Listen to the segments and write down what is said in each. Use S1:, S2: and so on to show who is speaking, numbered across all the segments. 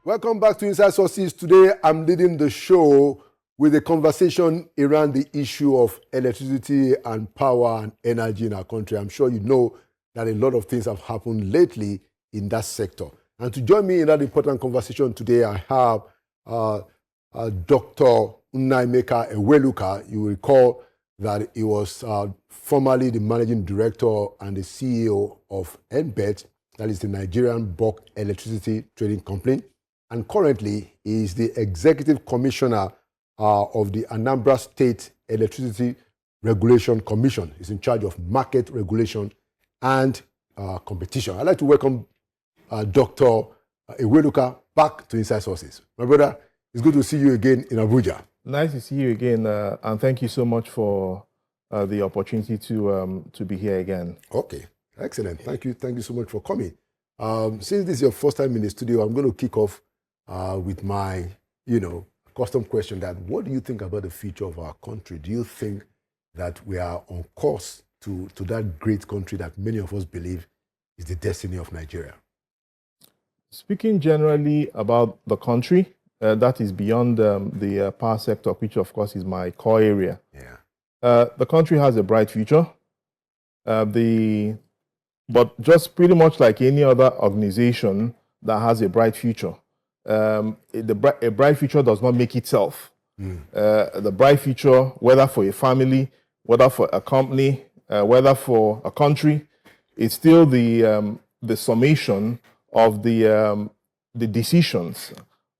S1: Welcome back to Inside Sources. Today, I'm leading the show with a conversation around the issue of electricity and power and energy in our country. I'm sure you know that a lot of things have happened lately in that sector. And to join me in that important conversation today, I have Dr. Nnaemeka Eweluka. You will recall that he was formerly the managing director and the CEO of NBET, that is the Nigerian Bulk Electricity Trading Company. And currently, he is the executive commissioner of the Anambra State Electricity Regulation Commission. He's in charge of market regulation and competition. I'd like to welcome Dr. Eweluka back to Inside Sources. My brother, it's good to see you again in Abuja.
S2: Nice to see you again, and thank you so much for the opportunity to be here again.
S1: Okay, excellent. Thank you so much for coming. Since this is your first time in the studio, I'm going to kick off with my, custom question: that what do you think about the future of our country? Do you think that we are on course to that great country that many of us believe is the destiny of Nigeria?
S2: Speaking generally about the country, that is beyond the power sector, which of course is my core area.
S1: Yeah.
S2: The country has a bright future. But just pretty much like any other organization that has a bright future, a bright future does not make itself. The bright future, whether for a family, whether for a company, whether for a country, it's still the summation of the decisions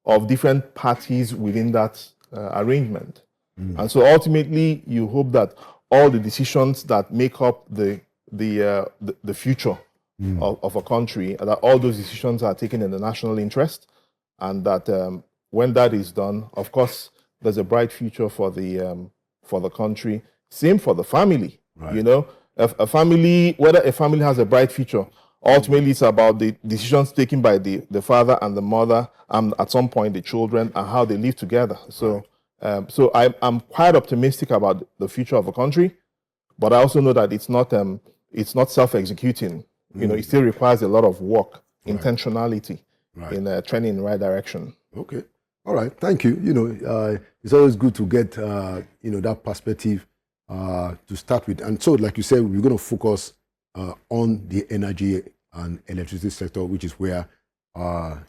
S2: of different parties within that arrangement. And so ultimately, you hope that all the decisions that make up the future of a country, that all those decisions are taken in the national interest, and that when that is done, of course, there's a bright future for the country. Same for the family. Right. A family, whether a family has a bright future, ultimately it's about the decisions taken by the father and the mother, and at some point the children, and how they live together. So, so I'm quite optimistic about the future of a country, but I also know that it's not self-executing. It still requires a lot of work, intentionality, in trending in the right direction.
S1: Okay. All right. Thank you. It's always good to get, that perspective to start with. And so, like you said, we're going to focus on the energy and electricity sector, which is where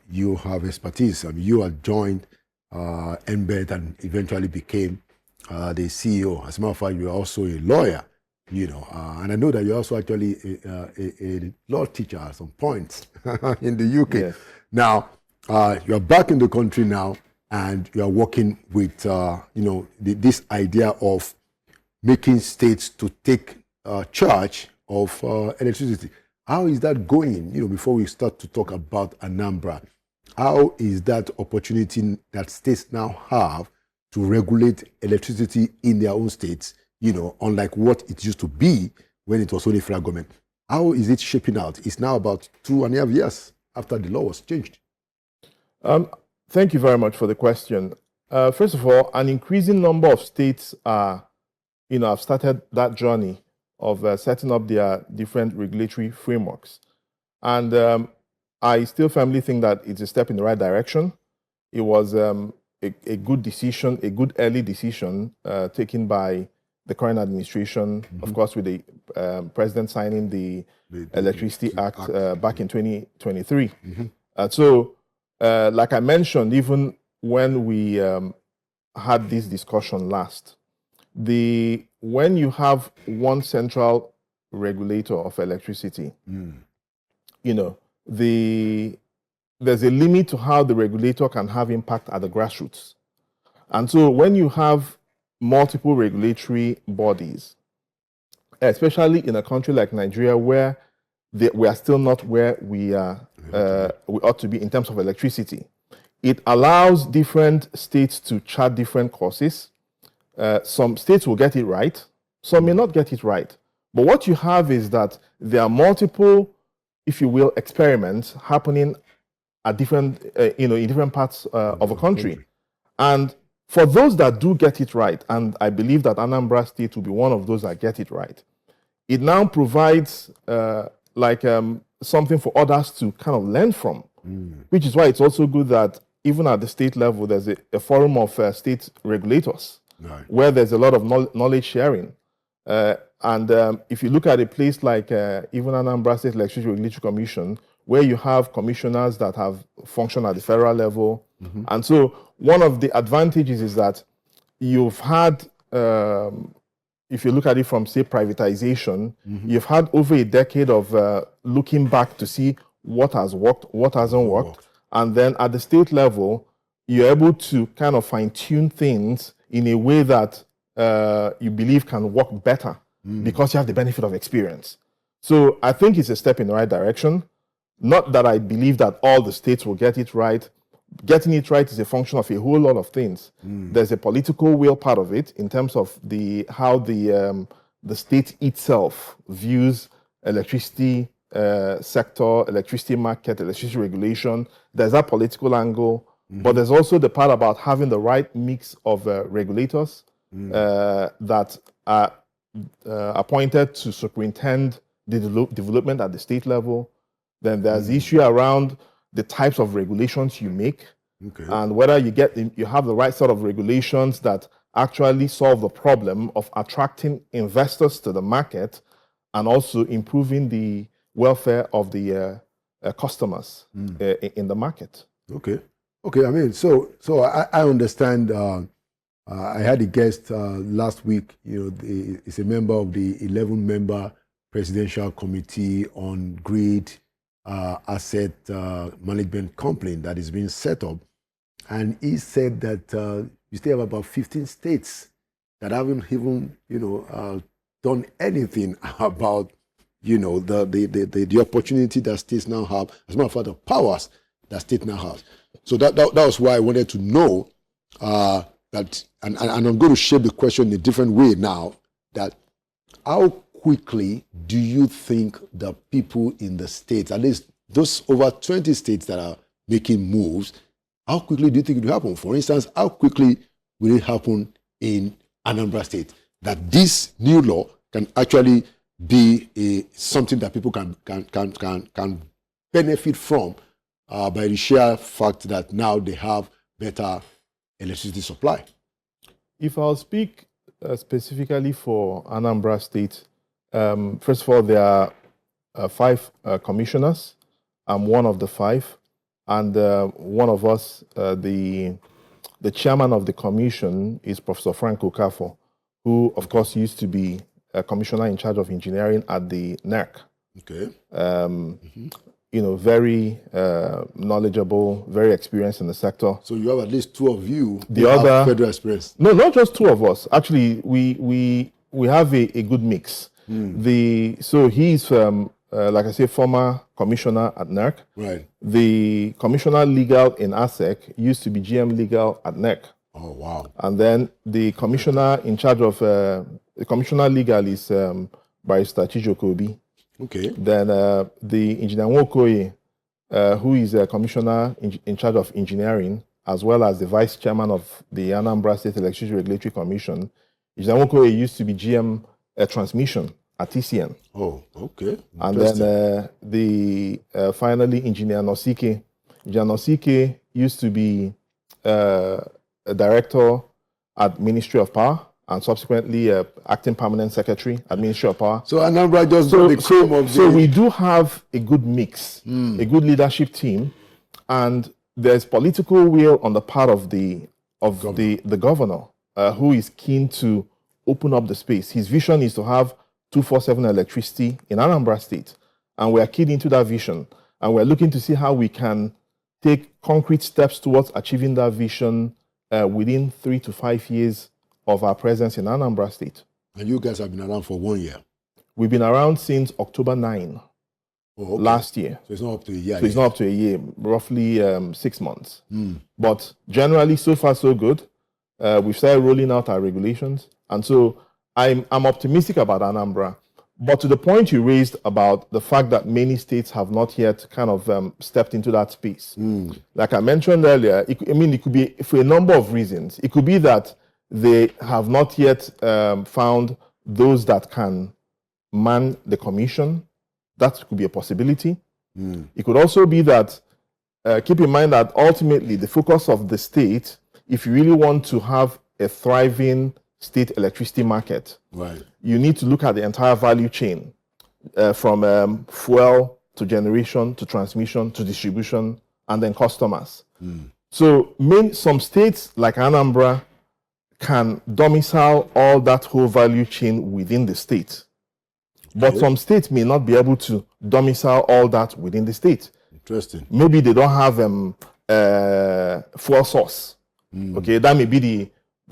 S1: you have expertise. I mean, you have joined NBET and eventually became the CEO. As a matter of fact, you're also a lawyer. And I know that you're also actually a law teacher at some point in the UK.
S2: Yes.
S1: Now, you're back in the country now, and you're working with, this idea of making states to take charge of electricity. How is that going? Before we start to talk about Anambra, how is that opportunity that states now have to regulate electricity in their own states? Unlike what it used to be when it was only federal government. How is it shaping out? It's now about 2.5 years after the law was changed.
S2: Thank you very much for the question. First of all, an increasing number of states have started that journey of setting up their different regulatory frameworks. And I still firmly think that it's a step in the right direction. It was a good decision, a good early decision taken by the current administration, of course, with the president signing the Electricity Act back in 2023. So, like I mentioned, even when we had this discussion last, when you have one central regulator of electricity, there's a limit to how the regulator can have impact at the grassroots. And so when you have multiple regulatory bodies, especially in a country like Nigeria, where we are still not where we ought to be in terms of electricity, it allows different states to chart different courses. Some states will get it right, some may not get it right. But what you have is that there are multiple, if you will, experiments happening at different, in different parts of a country. And for those that do get it right, and I believe that Anambra State will be one of those that get it right, it now provides something for others to kind of learn from, which is why it's also good that even at the state level, there's a forum of state regulators
S1: Right.
S2: where there's a lot of knowledge sharing. If you look at a place like even Anambra State Electricity Regulatory Commission, where you have commissioners that have functioned at the federal level. And so one of the advantages is that you've had, if you look at it from, say, privatization, you've had over a decade of looking back to see what has worked, what hasn't worked. And then at the state level, you're able to kind of fine-tune things in a way that you believe can work better because you have the benefit of experience. So I think it's a step in the right direction. Not that I believe that all the states will get it right. Getting it right is a function of a whole lot of things. There's a political will part of it in terms of how the state itself views electricity sector, electricity market, electricity regulation. There's that political angle, but there's also the part about having the right mix of regulators that are appointed to superintend the development at the state level. Then there's the issue around the types of regulations you make, and whether you have the right sort of regulations that actually solve the problem of attracting investors to the market and also improving the welfare of the customers in the market.
S1: Okay. I mean, so I understand. I had a guest last week. He's a member of the 11-member presidential committee on grid asset management complaint that is being set up, and he said that you still have about 15 states that haven't even done anything about the opportunity that states now have, as a matter of fact, the powers that states now have. So that was why I wanted to know that, and I'm going to shape the question in a different way now, that how quickly do you think the people in the states, at least those over 20 states that are making moves, how quickly do you think it will happen? For instance, how quickly will it happen in Anambra State that this new law can actually be something that people can benefit from by the sheer fact that now they have better electricity supply?
S2: If I'll speak specifically for Anambra State, first of all, there are 5 commissioners. I'm one of the 5, and one of us, the chairman of the commission, is Professor Frank Okafor, who, of course, used to be a commissioner in charge of engineering at the NERC.
S1: Okay.
S2: Very knowledgeable, very experienced in the sector.
S1: So you have at least 2 of you
S2: the
S1: who
S2: other
S1: have federal experience.
S2: No, not just 2 of us. Actually, we have a good mix. So he's like I say, former commissioner at NERC. Right. The commissioner legal in ASEC used to be GM legal at NERC.
S1: Oh wow!
S2: And then the commissioner in charge of the commissioner legal is Barrister Chijokobi. Okay. Then the engineer Nwokoye, who is a commissioner in charge of engineering, as well as the vice chairman of the Anambra State Electricity Regulatory Commission. Engineer Nwokoye used to be GM transmission at TCN. Oh, okay. And then finally Engineer Nosike. Engineer Nosike used to be a director at Ministry of Power, and subsequently acting permanent secretary at Ministry of Power.
S1: So Anambra just got the cream of the...
S2: So we do have a good mix, a good leadership team, and there's political will on the part of the governor, who is keen to open up the space. His vision is to have 24/7 electricity in Anambra State, and we are keyed into that vision, and we're looking to see how we can take concrete steps towards achieving that vision within 3 to 5 years of our presence in Anambra State.
S1: And you guys have been around for 1 year?
S2: We've been around since October 9 last year.
S1: So it's not up to a year?
S2: So it's not up to a year, roughly 6 months. But generally, so far, so good. We've started rolling out our regulations. And so I'm optimistic about Anambra. But to the point you raised about the fact that many states have not yet kind of stepped into that space. Like I mentioned earlier, it could be for a number of reasons. It could be that they have not yet found those that can man the commission. That could be a possibility. It could also be that keep in mind that ultimately the focus of the state, if you really want to have a thriving state electricity market,
S1: right,
S2: you need to look at the entire value chain, from fuel to generation to transmission to distribution and then customers. So some states like Anambra can domicile all that whole value chain within the state. But some states may not be able to domicile all that within the state.
S1: Interesting.
S2: Maybe they don't have fuel source. Okay, that may be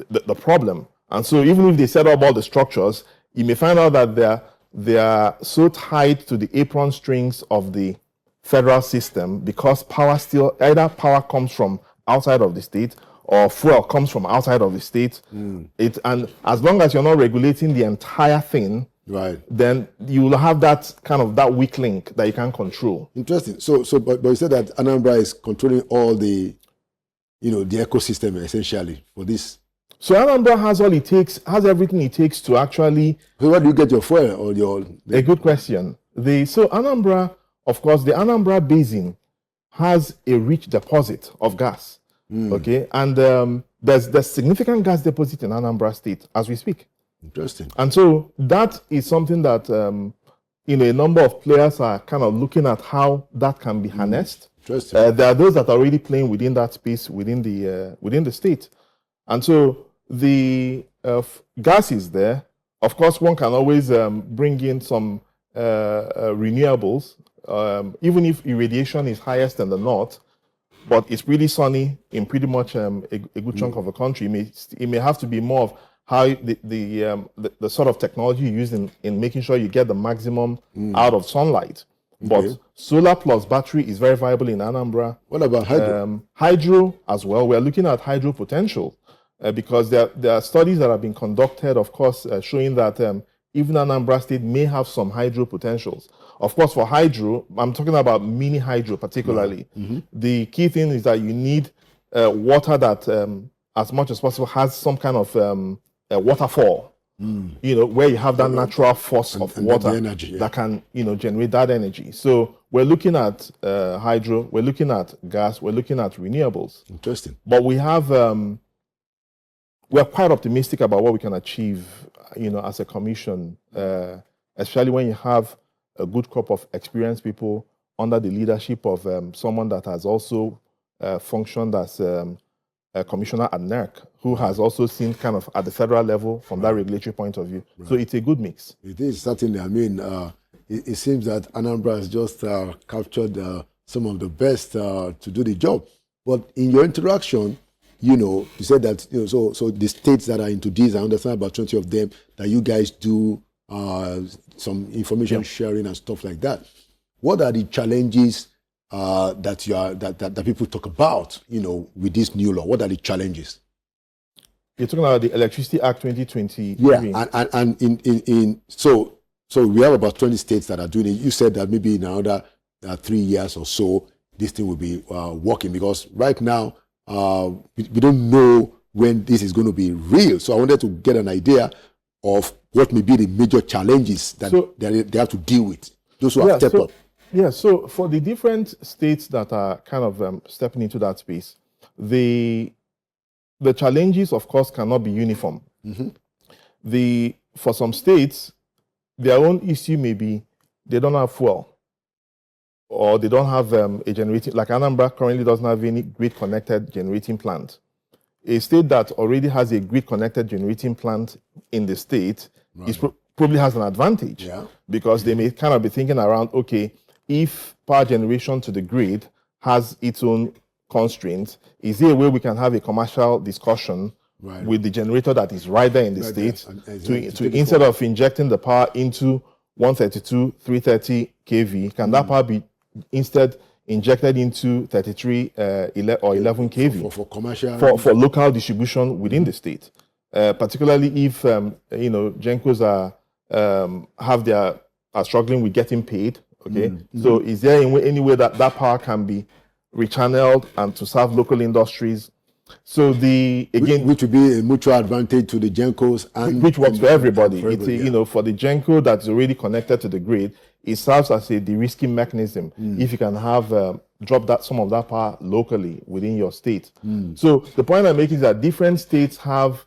S2: the problem. And so even if they set up all the structures, you may find out that they are so tied to the apron strings of the federal system because either power comes from outside of the state or fuel comes from outside of the state. And as long as you're not regulating the entire thing,
S1: right,
S2: then you will have that weak link that you can't control.
S1: Interesting. But you said that Anambra is controlling all the ecosystem essentially for this.
S2: So Anambra has everything it takes to actually.
S1: So where do you get your fuel or your?
S2: A good question. So Anambra, of course, the Anambra Basin has a rich deposit of gas. Okay, and there's significant gas deposit in Anambra State as we speak.
S1: Interesting.
S2: And so that is something that a number of players are kind of looking at how that can be harnessed.
S1: Interesting.
S2: There are those that are already playing within that space within the state, and so the gas is there. Of course, one can always bring in some renewables, even if irradiation is highest in the north, but it's really sunny in pretty much a good chunk of the country. It may have to be more of how the sort of technology you use in making sure you get the maximum out of sunlight.
S1: Okay.
S2: But solar plus battery is very viable in Anambra.
S1: What about hydro?
S2: Hydro as well. We're looking at hydro potential because there are studies that have been conducted, of course, showing that even Anambra State may have some hydro potentials. Of course, for hydro, I'm talking about mini hydro particularly. The key thing is that you need water that, as much as possible, has some kind of waterfall. Where you have that natural force of water
S1: energy,
S2: that can, generate that energy. So we're looking at hydro, we're looking at gas, we're looking at renewables.
S1: Interesting.
S2: But we're quite optimistic about what we can achieve, as a commission, especially when you have a good crop of experienced people under the leadership of someone that has also functioned as a commissioner at NERC, who has also seen kind of at the federal level from that regulatory point of view. So it's a good mix.
S1: It is, certainly. I mean, it seems that Anambra has just captured some of the best to do the job. But in your interaction, you said that, so the states that are into this, I understand about 20 of them, that you guys do some information sharing and stuff like that. What are the challenges that people talk about, with this new law? What are the challenges?
S2: You're talking about the Electricity Act 2020.
S1: Yeah, and so we have about 20 states that are doing it. You said that maybe in another 3 years or so, this thing will be working, because right now we don't know when this is going to be real. So I wanted to get an idea of what may be the major challenges that they have to deal with. Those who have stepped up.
S2: Yeah, so for the different states that are kind of stepping into that space, the challenges, of course, cannot be uniform. For some states, their own issue may be they don't have fuel, or they don't have a generating, like Anambra currently doesn't have any grid-connected generating plant. A state that already has a grid-connected generating plant in the state probably has an advantage, because they may kind of be thinking around, okay, if power generation to the grid has its own constraints, is there a way we can have a commercial discussion with the generator that is right there in the state to instead of injecting the power into 132, 330 kV, can that power be instead injected into 33 or 11 kV
S1: for commercial,
S2: for local distribution within the state, particularly if Gencos are struggling with getting paid. Okay, so is there any way that power can be rechanneled and to serve local industries? So which would be a mutual advantage to the Gencos, and which works for everybody. For the Genco that's already connected to the grid, it serves as a de-risking mechanism. If you can have drop some of that power locally within your state. So the point I'm making is that different states have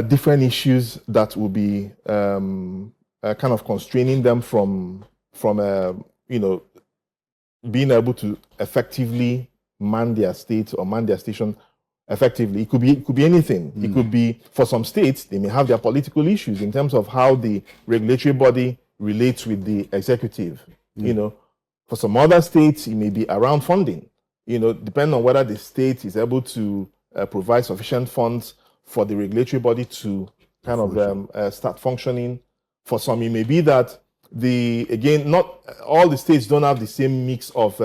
S2: different issues that will be kind of constraining them from being able to effectively man their state or man their station effectively. It could be anything. It could be, for some states, they may have their political issues in terms of how the regulatory body relates with the executive. For some other states, it may be around funding. Depending on whether the state is able to provide sufficient funds for the regulatory body to kind of start functioning. For some, it may be that not all the states don't have the same mix of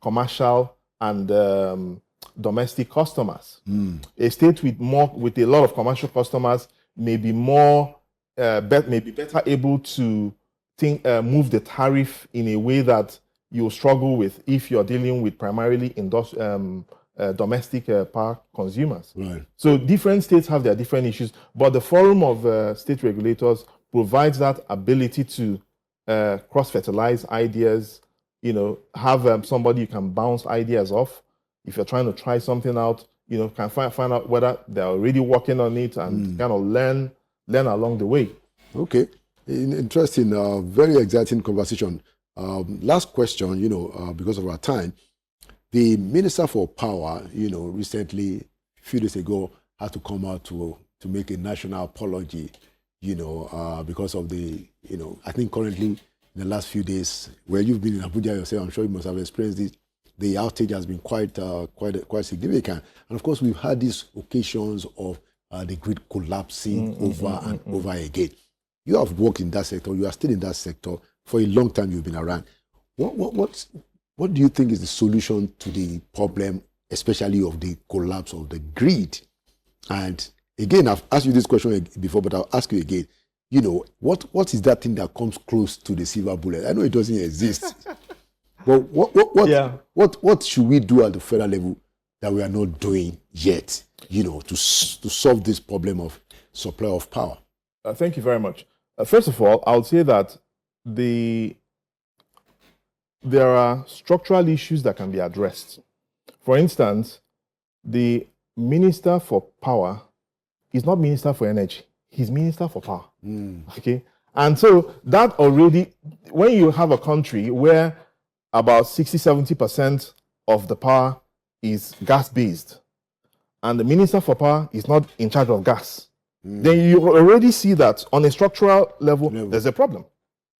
S2: commercial and domestic customers. A state with a lot of commercial customers may be better able to move the tariff in a way that you'll struggle with if you're dealing with primarily domestic power consumers.
S1: Right.
S2: So different states have their different issues, but the Forum of State Regulators provides that ability to cross-fertilize ideas, have somebody you can bounce ideas off. If you're trying to try something out, can find out whether they're already working on it and kind of learn along the way.
S1: Okay. Interesting, very exciting conversation. Last question, because of our time. The Minister for Power, recently, a few days ago, had to come out to make a national apology, because of I think currently in the last few days, where you've been in Abuja yourself, I'm sure you must have experienced it. The outage has been quite significant. And of course, we've had these occasions of the grid collapsing over and over again. You have worked in that sector. You are still in that sector for a long time. You've been around. What do you think is the solution to the problem, especially of the collapse of the grid? And again, I've asked you this question before, but I'll ask you again. What is that thing that comes close to the silver bullet? I know it doesn't exist. But what should we do at the federal level that we are not doing yet, to solve this problem of supply of power?
S2: Thank you very much. First of all, I would say that there are structural issues that can be addressed. For instance, the Minister for Power is not Minister for Energy. He's Minister for Power. Okay? And so that already, when you have a country where about 60-70% of the power is gas-based, and the Minister for Power is not in charge of gas, then you already see that on a structural level, there's a problem.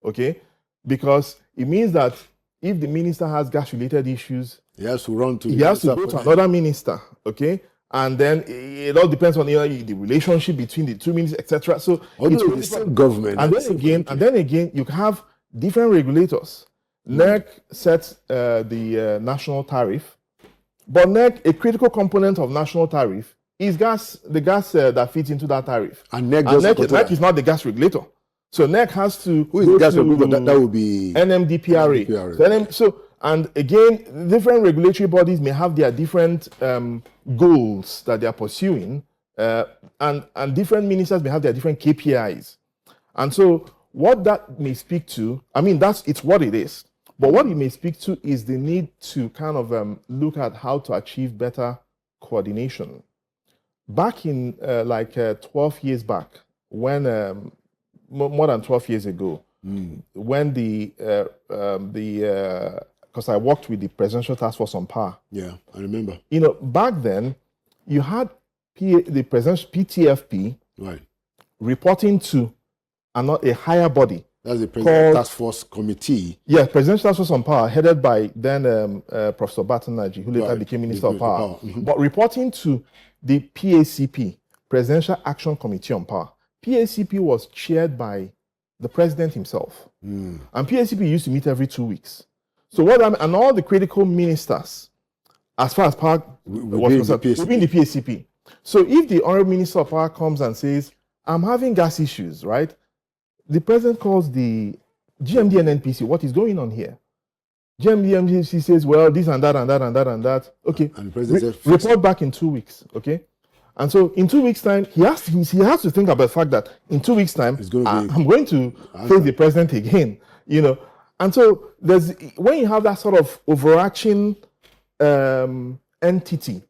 S2: Okay? Because it means that if the minister has gas-related issues,
S1: he has to go
S2: to another minister. Okay? And then it all depends on the relationship between the two ministers, etc. So
S1: it's the same government.
S2: And then again, you have different regulators. NERC sets the national tariff, but NERC, a critical component of national tariff, is the gas that fits into that tariff.
S1: And NERC
S2: is not the gas regulator. So NERC has to.
S1: Who is the gas regulator? That would be
S2: NMDPRA. So, and again, different regulatory bodies may have their different goals that they are pursuing, and different ministers may have their different KPIs. And so, what that may speak to, it's what it is. But what it may speak to is the need to kind of look at how to achieve better coordination. Back in 12 years back, when more than 12 years ago, when because I worked with the Presidential Task Force on Power.
S1: Yeah, I remember.
S2: Back then, you had the Presidential PTFP reporting to a higher body.
S1: That's the Presidential Task Force Committee.
S2: Yeah, Presidential Task Force on Power, headed by then Professor Batanaji, who later became Minister of Power. But reporting to the PACP, Presidential Action Committee on Power. PACP was chaired by the president himself. And PACP used to meet every 2 weeks. So and all the critical ministers, as far as power was concerned, would be in the PACP. So if the Honorable Minister of Power comes and says, I'm having gas issues, right? The president calls the GMD and NPC, what is going on here? GMD and NPC says, well, this and that and that and that and that. Okay,
S1: and the president said,
S2: report back in 2 weeks, okay? And so in 2 weeks' time, he has to think about the fact that in 2 weeks' time, I'm going to face the president again, And so when you have that sort of overarching entity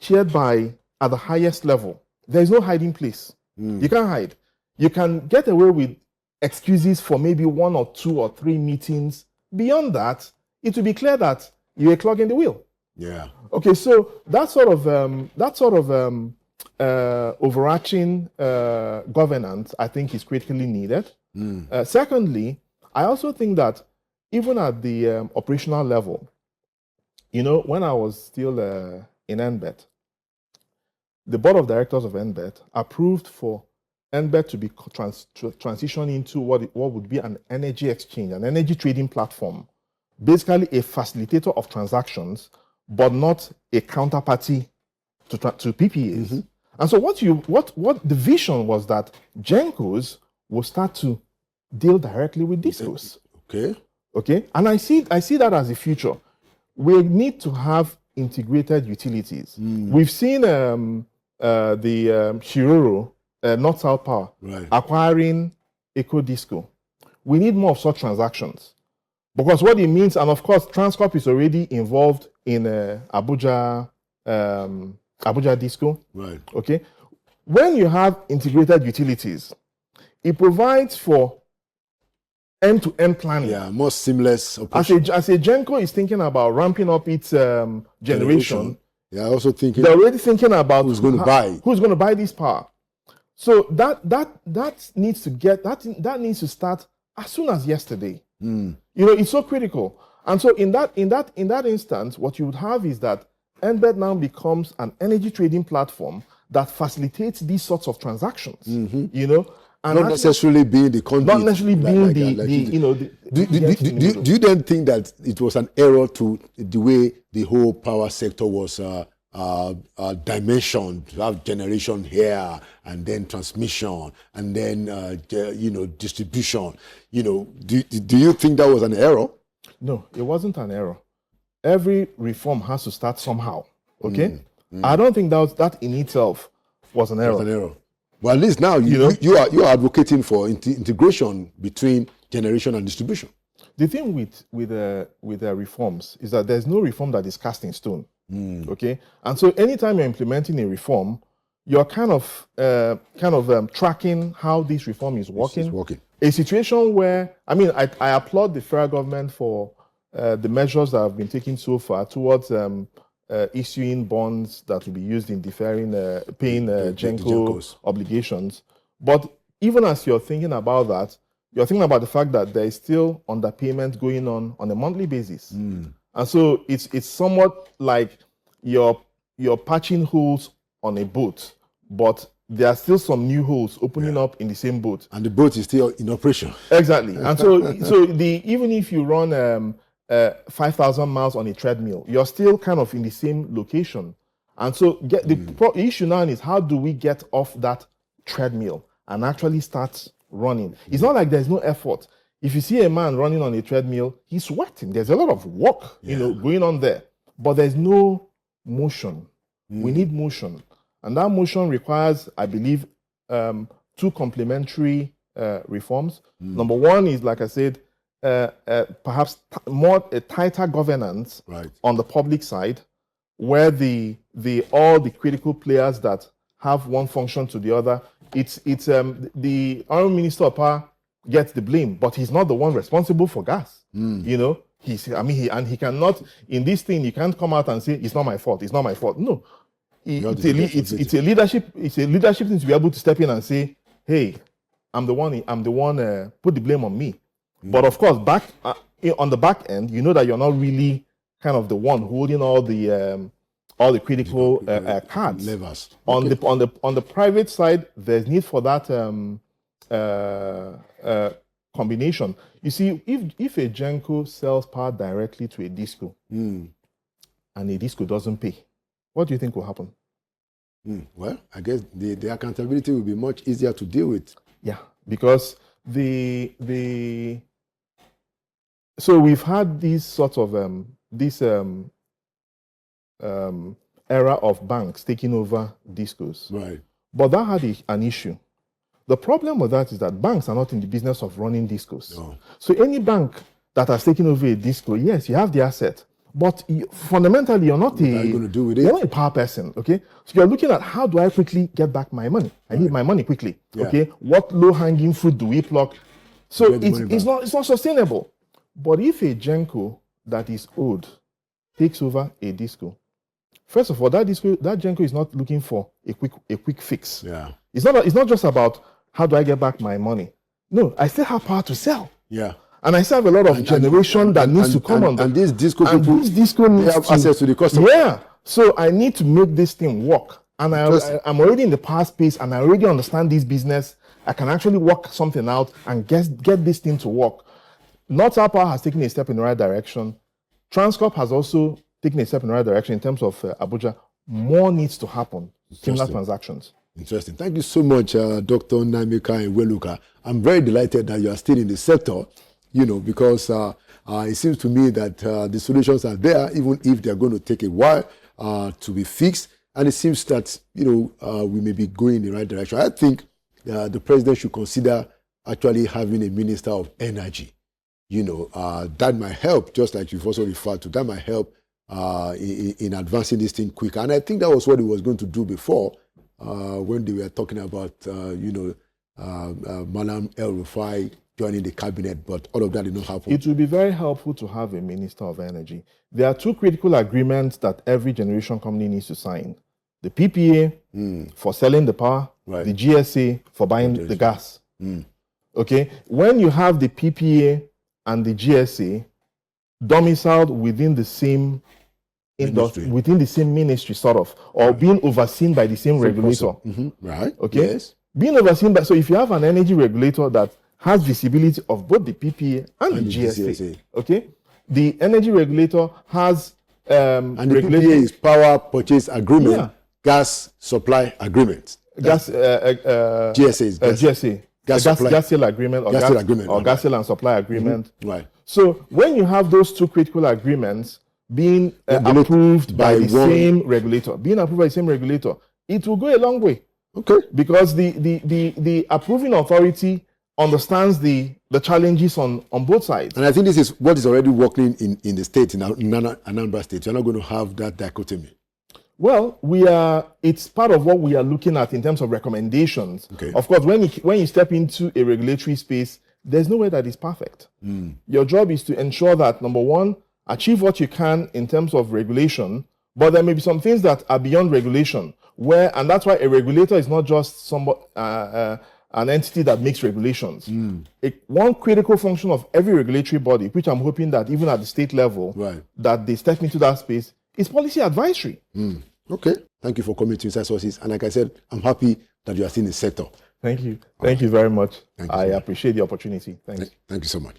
S2: chaired by at the highest level, there is no hiding place. You can't hide. You can get away with excuses for maybe 1 or 2 or 3 meetings. Beyond that, it will be clear that you're clogging the wheel.
S1: Yeah.
S2: Okay, so that sort of overarching governance, I think, is critically needed. Secondly, I also think that even at the operational level, when I was still in NBET, the board of directors of NBET approved for NBET to be transitioned into what would be an energy exchange, an energy trading platform, basically a facilitator of transactions, but not a counterparty to PPAs. And so what the vision was that Gencos will start to deal directly with DISCOs. Okay, and I see that as the future. We need to have integrated utilities. We've seen the Shiroro, North South Power, acquiring EcoDisco. We need more of such transactions. Because what it means, and of course, Transcorp is already involved in Abuja Disco. Okay. When you have integrated utilities, it provides for end-to-end planning.
S1: Yeah, more seamless operation.
S2: As a Genco is thinking about ramping up its generation,
S1: they're also thinking.
S2: They're already thinking about
S1: who's going to buy
S2: this power. So that needs to start as soon as yesterday. It's so critical. And so in that instance, what you would have is that NBET now becomes an energy trading platform that facilitates these sorts of transactions. And
S1: not necessarily being the conduit.
S2: Not necessarily being
S1: Do you then think that it was an error to the way the whole power sector was dimensioned, to have generation here and then transmission and then distribution? Do you think that was an error?
S2: No, it wasn't an error. Every reform has to start somehow. Okay, I don't think that in itself was an error.
S1: Well, at least now you are advocating for integration between generation and distribution.
S2: The thing with reforms is that there's no reform that is cast in stone. Okay, and so anytime you're implementing a reform, you're kind of tracking how this reform is working.
S1: It's working.
S2: A situation where I applaud the federal government for the measures that have been taken so far towards issuing bonds that will be used in deferring paying Genco obligations. But even as you're thinking about that, you're thinking about the fact that there is still underpayment going on a monthly basis. And so it's somewhat like you're patching holes on a boat, but there are still some new holes opening up in the same boat.
S1: And the boat is still in operation.
S2: Exactly. And so even if you run 5,000 miles on a treadmill, you're still kind of in the same location. And so the issue now is, how do we get off that treadmill and actually start running? It's not like there's no effort. If you see a man running on a treadmill, he's sweating. There's a lot of work, going on there. But there's no motion. We need motion. And that motion requires, I believe, 2 complementary reforms. Number one is, like I said, perhaps a tighter governance on the public side, where all the critical players that have one function to the other, the Honorable Minister of Power gets the blame, but he's not the one responsible for gas. He cannot, in this thing, you can't come out and say it's not my fault. It's not my fault. No, it's a leadership thing to be able to step in and say, hey, I'm the one. Put the blame on me. But of course, back on the back end, you know that you're not really kind of the one holding all the critical cards.
S1: Levers.
S2: On the private side, there's need for that combination. You see, if a Genco sells power directly to a DISCO and a DISCO doesn't pay, what do you think will happen?
S1: Well, I guess the accountability will be much easier to deal with.
S2: Yeah, because so we've had these sorts of era of banks taking over DISCOs.
S1: Right.
S2: But that had an issue. The problem with that is that banks are not in the business of running DISCOs.
S1: No.
S2: So any bank that has taken over a disco, yes, you have the asset. But fundamentally, you're not
S1: What are you going to do with it?
S2: You're not a power person, okay? So you're looking at how do I quickly get back my money? I need my money quickly, okay? What low-hanging fruit do we pluck? So it's not sustainable. But if a Genco that is old takes over a disco, first of all, that Genco is not looking for a quick fix.
S1: Yeah.
S2: It's not just about how do I get back my money. No, I still have power to sell.
S1: Yeah.
S2: And I still have a lot of generation that needs to come on.
S1: And these disco people,
S2: they
S1: have access to the customer.
S2: Yeah. So I need to make this thing work. And I'm already in the power space and I already understand this business. I can actually work something out and get this thing to work. North South Power has taken a step in the right direction. Transcorp has also taken a step in the right direction in terms of Abuja. More needs to happen. Similar transactions.
S1: Interesting. Thank you so much, Dr. Nnameka Eweluka. I'm very delighted that you are still in the sector, because it seems to me that the solutions are there, even if they're going to take a while to be fixed. And it seems that, we may be going in the right direction. I think the president should consider actually having a minister of energy. That might help, just like you've also referred to, that might help in advancing this thing quicker. And I think that was what he was going to do before when they were talking about, Malam El-Rufai joining the cabinet, but all of that did not happen.
S2: It will be very helpful to have a minister of energy. There are two critical agreements that every generation company needs to sign. The PPA for selling the power, the GSA for buying the gas. Okay? When you have the PPA and the GSA domiciled within the same industry, within the same ministry, sort of, or being overseen by the same regulator.
S1: Right.
S2: Okay?
S1: Yes.
S2: Being overseen by, so if you have an energy regulator that has visibility of both the PPA and the GSA, okay? The energy regulator has
S1: and the PPA is power purchase agreement, gas supply agreement. GSA is
S2: GSA. Gas sale agreement or gas sale and supply agreement.
S1: Right.
S2: So when you have those two critical agreements being approved by the same regulator, it will go a long way.
S1: Okay.
S2: Because the approving authority understands the challenges on both sides.
S1: And I think this is what is already working in the state, in Anambra State. You're not going to have that dichotomy.
S2: Well, it's part of what we are looking at in terms of recommendations.
S1: Okay.
S2: Of course, when you step into a regulatory space, there's no way that is perfect. Your job is to ensure that, number one, achieve what you can in terms of regulation, but there may be some things that are beyond regulation, and that's why a regulator is not just an entity that makes regulations. One critical function of every regulatory body, which I'm hoping that even at the state level, that they step into that space, is policy advisory.
S1: Okay. Thank you for coming to Inside Sources. And like I said, I'm happy that you are still in the sector.
S2: Thank you. Thank you very much. I appreciate the opportunity. Thanks.
S1: Thank you so much.